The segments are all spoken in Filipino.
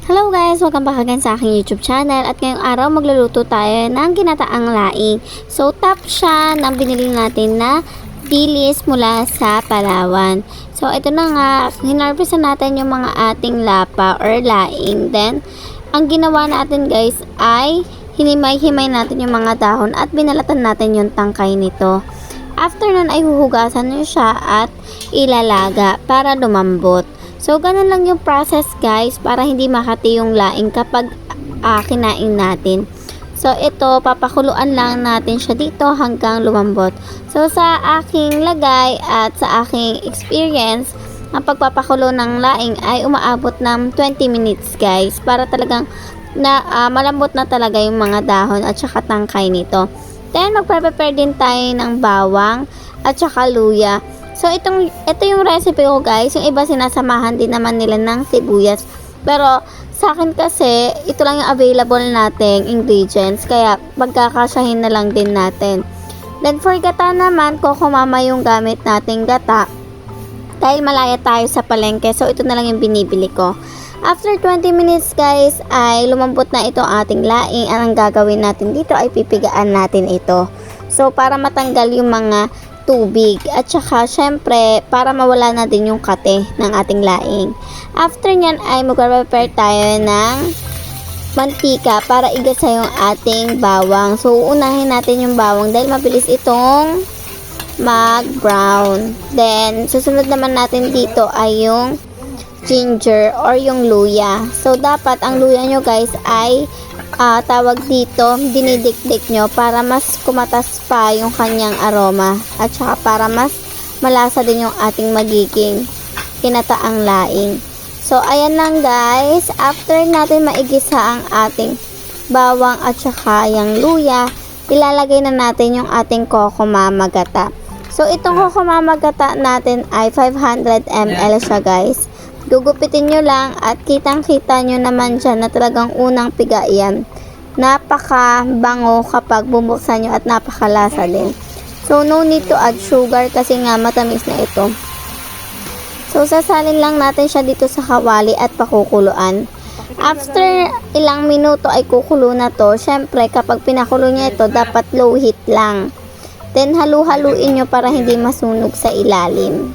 Hello guys! Welcome back again sa aking YouTube channel at ngayong araw magluluto tayo ng ginataang laing. So top siya ng binili natin na dilis mula sa Palawan. So ito na nga, hinarvest natin yung mga ating lapa or laing. Then, ang ginawa natin guys ay hinimay-himay natin yung mga dahon at binalatan natin yung tangkay nito. After nun ay huhugasan nyo siya at ilalaga para lumambot. So, ganun lang yung process guys para hindi makati yung laing kapag kinain natin. So, ito, papakuluan lang natin siya dito hanggang lumambot. So, sa aking lagay at sa aking experience, ang pagpapakulo ng laing ay umaabot ng 20 minutes guys para talagang malambot na talaga yung mga dahon at saka tangkay nito. Then, magprepare din tayo ng bawang at saka luya. So, ito yung recipe ko guys. Yung iba sinasamahan din naman nila ng sibuyas. Pero, sa akin kasi, ito lang yung available nating ingredients. Kaya, pagkakasyahin na lang din natin. Then, for gata naman, kokomama yung gamit nating gata. Dahil malaya tayo sa palengke. So, ito na lang yung binibili ko. After 20 minutes guys, ay lumambot na ito ating laing. Ang gagawin natin dito ay pipigaan natin ito. So, para matanggal yung mga tubig at saka syempre para mawala na din yung kate ng ating laing. After nyan ay mag-prepare tayo ng mantika para igasa yung ating bawang. So unahin natin yung bawang dahil mabilis itong mag-brown. Then susunod naman natin dito ay yung ginger or yung luya. So dapat ang luya nyo guys ay tawag dito, dinidikdik nyo para mas kumatas pa yung kanyang aroma at saka para mas malasa din yung ating magiging kinataang laing. So, ayan lang guys. After natin maigisa ang ating bawang at saka yung luya, ilalagay na natin yung ating kokomama gata. So, itong kokomama gata natin ay 500 ml siya guys. Gugupitin nyo lang at kitang-kita nyo naman dyan na talagang unang piga yan. Napaka bango kapag bubuksan nyo at napakalasa din. So, no need to add sugar kasi nga matamis na ito. So, sasalin lang natin siya dito sa kawali at pakukuluan. After ilang minuto ay kukulo na to. Syempre, kapag pinakulo niya ito, dapat low heat lang. Then, halu-haluin nyo para hindi masunog sa ilalim.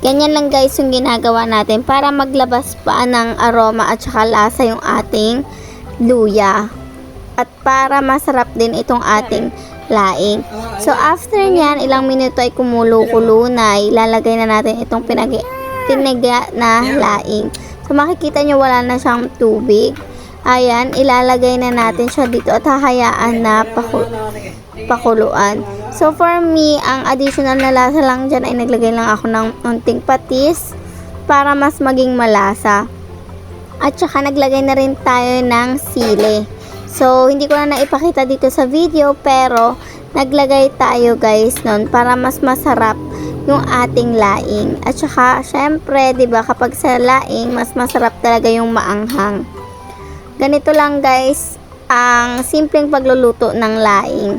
Ganyan lang guys yung ginagawa natin para maglabas pa ng aroma at saka lasa yung ating luya. At para masarap din itong ating laing. So after nyan, ilang minuto ay kumulo-kulo na, ilalagay na natin itong piniga na laing. So makikita nyo wala na siyang tubig. Ayan, ilalagay na natin siya dito at hahayaan na pakuluan. So for me, ang additional na lasa lang dyan ay naglagay lang ako ng unting patis para mas maging malasa. At saka naglagay na rin tayo ng sili. So hindi ko na naipakita dito sa video pero naglagay tayo guys nun para mas masarap yung ating laing. At saka syempre, 'di ba, kapag sa laing mas masarap talaga yung maanghang. Ganito lang guys ang simpleng pagluluto ng laing.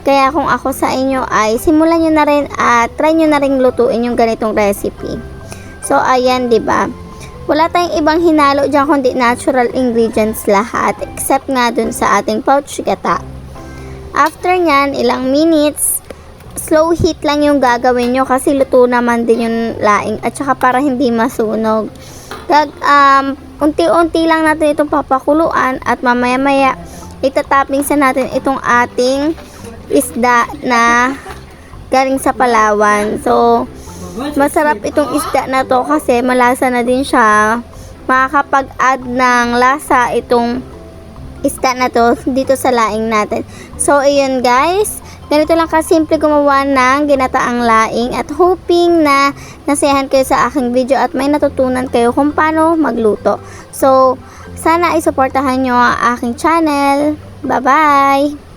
Kaya kung ako sa inyo ay simulan nyo na rin at try nyo na rin lutuin yung ganitong recipe. So ayan, 'di ba? Wala tayong ibang hinalo diyan kundi natural ingredients lahat except nga dun sa ating pouch gata. After nyan, ilang minutes, slow heat lang yung gagawin nyo kasi luto naman din yung laing at saka para hindi masunog. Unti-unti lang natin itong papakuluan at mamaya-maya itatapping sa natin itong ating isda na galing sa Palawan. So, masarap itong isda na to kasi malasa na din siya. Makakapag-add ng lasa itong isda na to dito sa laing natin. So, ayun guys. Ganito lang kasimple gumawa ng ginataang laing at hoping na nasayahan kayo sa aking video at may natutunan kayo kung paano magluto. So, sana ay suportahan nyo ang aking channel. Bye-bye!